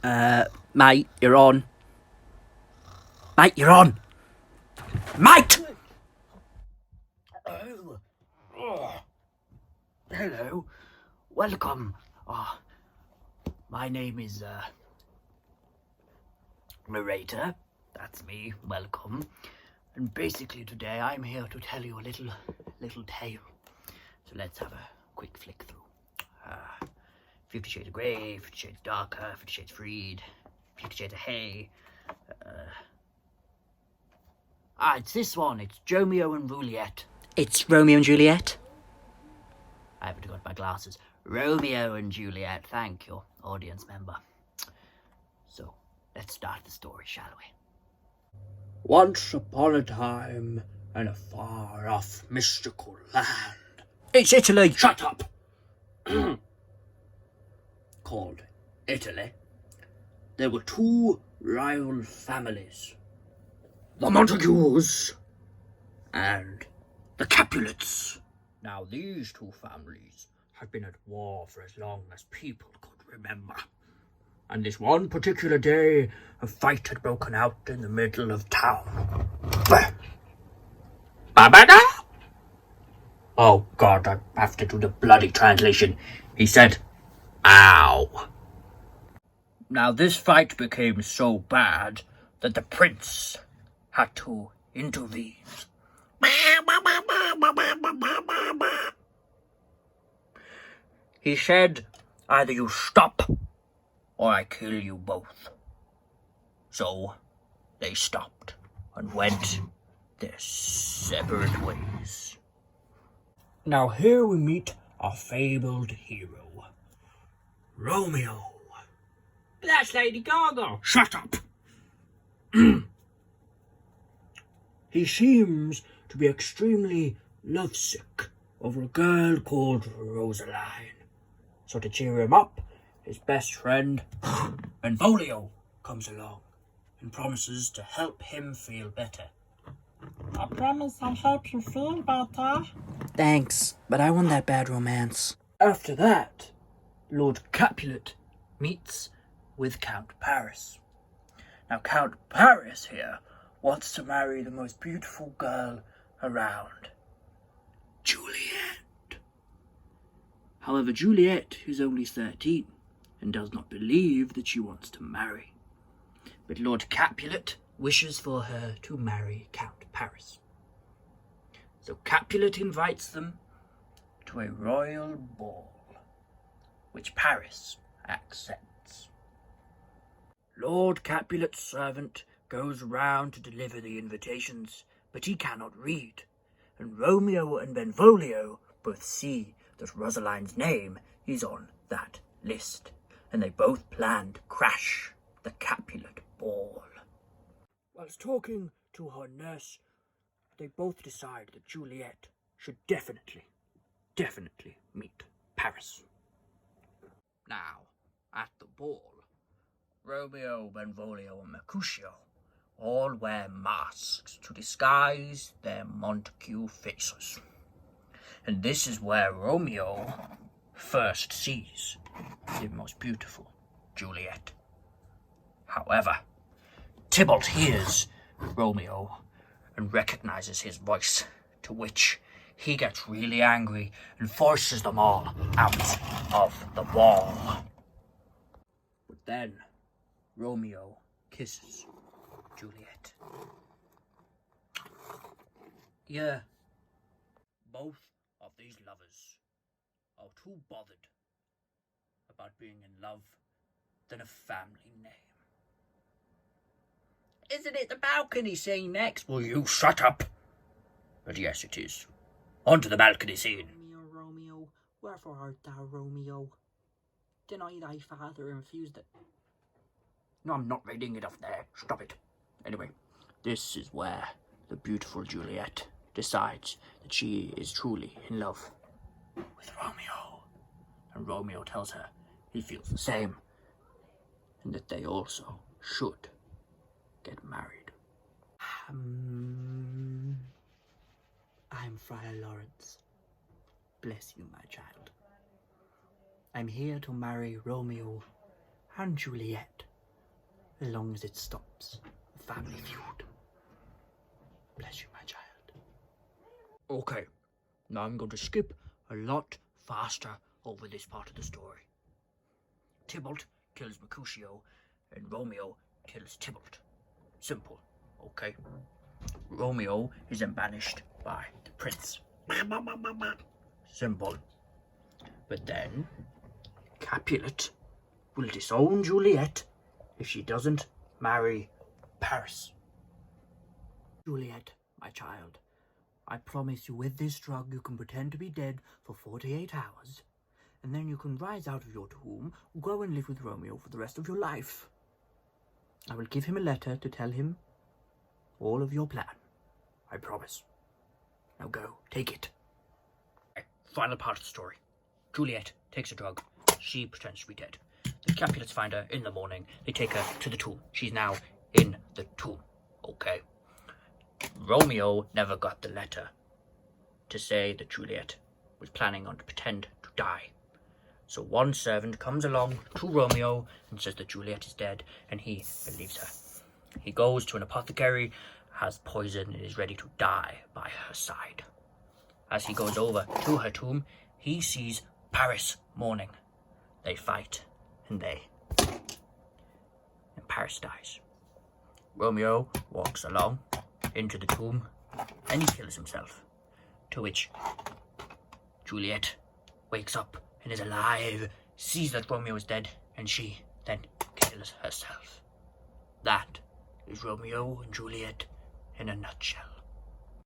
Mate, you're on. Mate, you're on. Mate! Oh. Hello. Welcome. My name is, narrator. That's me. Welcome. And basically today I'm here to tell you a little tale. So let's have a quick flick through. 50 Shades of Grey, 50 Shades Darker, 50 Shades Freed, 50 Shades of Hay. It's this one. It's Romeo and Juliet. It's Romeo and Juliet. I haven't got my glasses. Romeo and Juliet. Thank you, audience member. So, let's start the story, shall we? Once upon a time, in a far-off mystical land. It's Italy. Shut up! Called Italy, there were two rival families. The Montagues and the Capulets. Now these two families had been at war for as long as people could remember. And this one particular day, a fight had broken out in the middle of town. Oh God, I have to do the bloody translation. He said, "Ow." Now this fight became so bad that the prince had to intervene. He said, "Either you stop, or I kill you both." So they stopped and went their separate ways. Now here we meet our fabled hero, Romeo. That's Lady Gaga. Shut up! He seems to be extremely lovesick over a girl called Rosaline. So to cheer him up, his best friend, Benvolio, comes along and promises to help him feel better. I promise I'll help you feel better. Thanks, but I want that bad romance. After that, Lord Capulet meets with Count Paris. Now, Count Paris here wants to marry the most beautiful girl around, Juliet. However, Juliet is only 13 and does not believe that she wants to marry. But Lord Capulet wishes for her to marry Count Paris. So Capulet invites them to a royal ball, which Paris accepts. Lord Capulet's servant goes round to deliver the invitations, but he cannot read, and Romeo and Benvolio both see that Rosaline's name is on that list, and they both plan to crash the Capulet ball. Whilst talking to her nurse, they both decide that Juliet should definitely meet Paris. Now, at the ball, Romeo, Benvolio, and Mercutio all wear masks to disguise their Montague faces. And this is where Romeo first sees the most beautiful Juliet. However, Tybalt hears Romeo and recognizes his voice, to which he gets really angry and forces them all out of the ball. But then Romeo kisses Juliet. Yeah, both of these lovers are too bothered about being in love than a family name. Isn't it the balcony scene next? Will you shut up? But yes, it is. On to the balcony scene. Romeo, Romeo, wherefore art thou, Romeo? Deny thy father refused it. No, I'm not reading it off there. Stop it. Anyway, this is where the beautiful Juliet decides that she is truly in love with Romeo. And Romeo tells her he feels the same, and that they also should get married. I'm Friar Lawrence. Bless you, my child. I'm here to marry Romeo and Juliet as long as it stops the family feud. Bless you, my child. Okay, now I'm going to skip a lot faster over this part of the story. Tybalt kills Mercutio, and Romeo kills Tybalt. Simple, okay? Romeo is then banished by the prince. Simple. But then, Capulet will disown Juliet if she doesn't marry Paris. Juliet, my child, I promise you with this drug you can pretend to be dead for 48 hours, and then you can rise out of your tomb, go and live with Romeo for the rest of your life. I will give him a letter to tell him all of your plan. I promise. Now go, take it. Okay, final part of the story. Juliet takes a drug. She pretends to be dead. The Capulets find her in the morning. They take her to the tomb. She's now in the tomb. Okay. Romeo never got the letter to say that Juliet was planning on to pretend to die. So one servant comes along to Romeo and says that Juliet is dead, and he believes her. He goes to an apothecary, has poison, and is ready to die by her side. As he goes over to her tomb, he sees Paris mourning. They fight, and Paris dies. Romeo walks along into the tomb, and he kills himself. To which Juliet wakes up and is alive, sees that Romeo is dead, and she then kills herself. That is Romeo and Juliet in a nutshell.